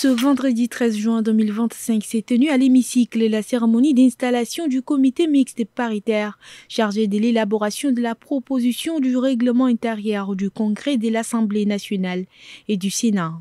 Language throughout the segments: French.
Ce vendredi 13 juin 2025 s'est tenue à l'hémicycle la cérémonie d'installation du comité mixte paritaire chargé de l'élaboration de la proposition du règlement intérieur du Congrès de l'Assemblée nationale et du Sénat.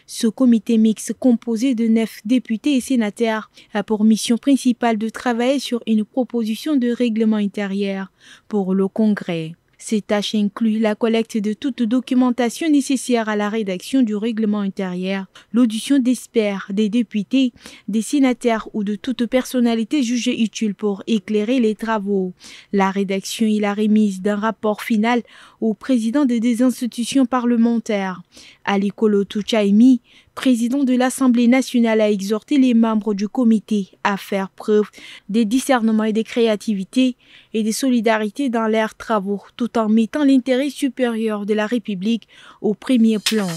Ce comité mixte composé de 9 députés et sénateurs a pour mission principale de travailler sur une proposition de règlement intérieur pour le Congrès. Ces tâches incluent la collecte de toute documentation nécessaire à la rédaction du règlement intérieur, l'audition d'experts, des députés, des sénateurs ou de toute personnalité jugée utile pour éclairer les travaux, la rédaction et la remise d'un rapport final au président des institutions parlementaires. Ali Kolo Touchaimi, président de l'Assemblée nationale, a exhorté les membres du comité à faire preuve de discernement et de créativité et de solidarité dans leurs travaux, tout en mettant l'intérêt supérieur de la République au premier plan.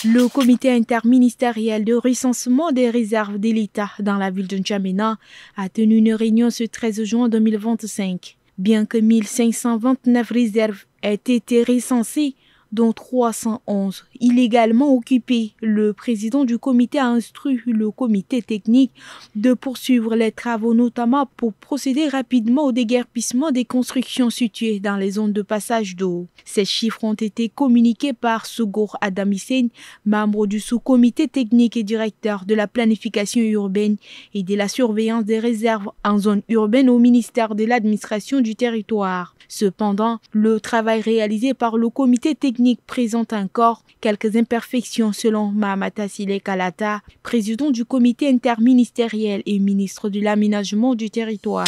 Le comité interministériel de recensement des réserves de l'État dans la ville de N'Djamena a tenu une réunion ce 13 juin 2025. Bien que 1529 réserves aient été recensées, dont 311 illégalement occupés, le président du comité a instruit le comité technique de poursuivre les travaux, notamment pour procéder rapidement au déguerpissement des constructions situées dans les zones de passage d'eau. Ces chiffres ont été communiqués par Sougour Adam Hissène, membre du sous-comité technique et directeur de la planification urbaine et de la surveillance des réserves en zone urbaine au ministère de l'administration du territoire. Cependant, le travail réalisé par le comité technique présente encore quelques imperfections selon Mahamata Sile Kalata, président du comité interministériel et ministre de l'aménagement du territoire.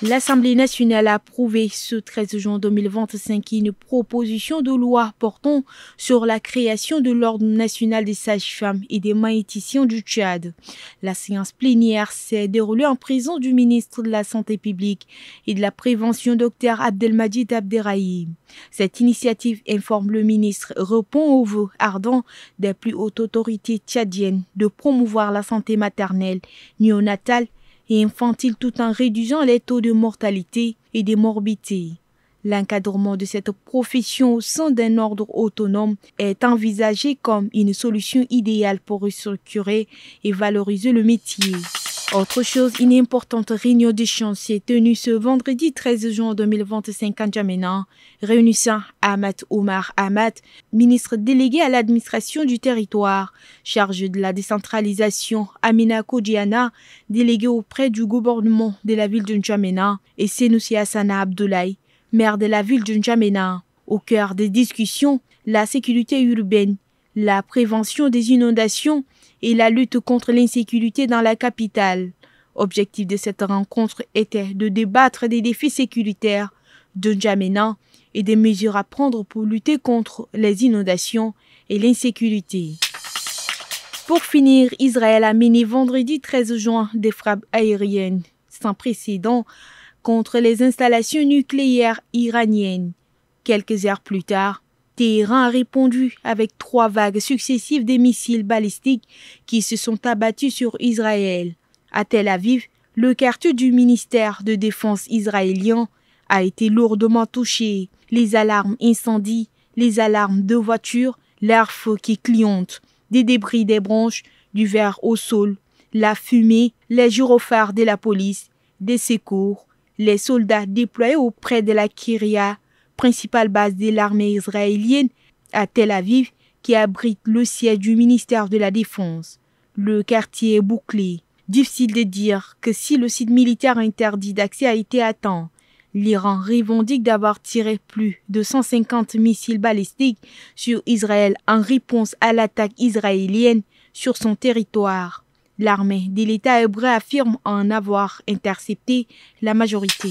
L'Assemblée nationale a approuvé ce 13 juin 2025 une proposition de loi portant sur la création de l'Ordre national des sages-femmes et des magnéticiens du Tchad. La séance plénière s'est déroulée en présence du ministre de la Santé publique et de la Prévention, Dr Abdelmajid Abderrahim. Cette initiative, informe le ministre, répond aux vœux ardents des plus hautes autorités tchadiennes de promouvoir la santé maternelle, néonatale et infantile tout en réduisant les taux de mortalité et de morbidité. L'encadrement de cette profession au sein d'un ordre autonome est envisagé comme une solution idéale pour restructurer et valoriser le métier. Autre chose, une importante réunion d'échange s'est tenue ce vendredi 13 juin 2025 à N'Djamena, réunissant Ahmad Omar Ahmad, ministre délégué à l'administration du territoire, chargé de la décentralisation, Amina Kodiana, délégué auprès du gouvernement de la ville de N'Djamena, et Senoussi Hassana Abdoulaye, maire de la ville de N'Djamena. Au cœur des discussions, la sécurité urbaine, la prévention des inondations et la lutte contre l'insécurité dans la capitale. Objectif de cette rencontre était de débattre des défis sécuritaires de N'Djamena et des mesures à prendre pour lutter contre les inondations et l'insécurité. Pour finir, Israël a mené vendredi 13 juin des frappes aériennes sans précédent contre les installations nucléaires iraniennes. Quelques heures plus tard, Téhéran a répondu avec 3 vagues successives de missiles balistiques qui se sont abattus sur Israël. À Tel Aviv, le quartier du ministère de Défense israélien a été lourdement touché. Les alarmes incendie, les alarmes de voitures, l'air feu qui clignote, des débris des branches, du verre au sol, la fumée, les gyrophares de la police, des secours, les soldats déployés auprès de la Kiryat, principale base de l'armée israélienne à Tel Aviv, qui abrite le siège du ministère de la Défense. Le quartier est bouclé. Difficile de dire que si le site militaire interdit d'accès a été atteint. L'Iran revendique d'avoir tiré plus de 150 missiles balistiques sur Israël en réponse à l'attaque israélienne sur son territoire. L'armée de l'État hébreu affirme en avoir intercepté la majorité.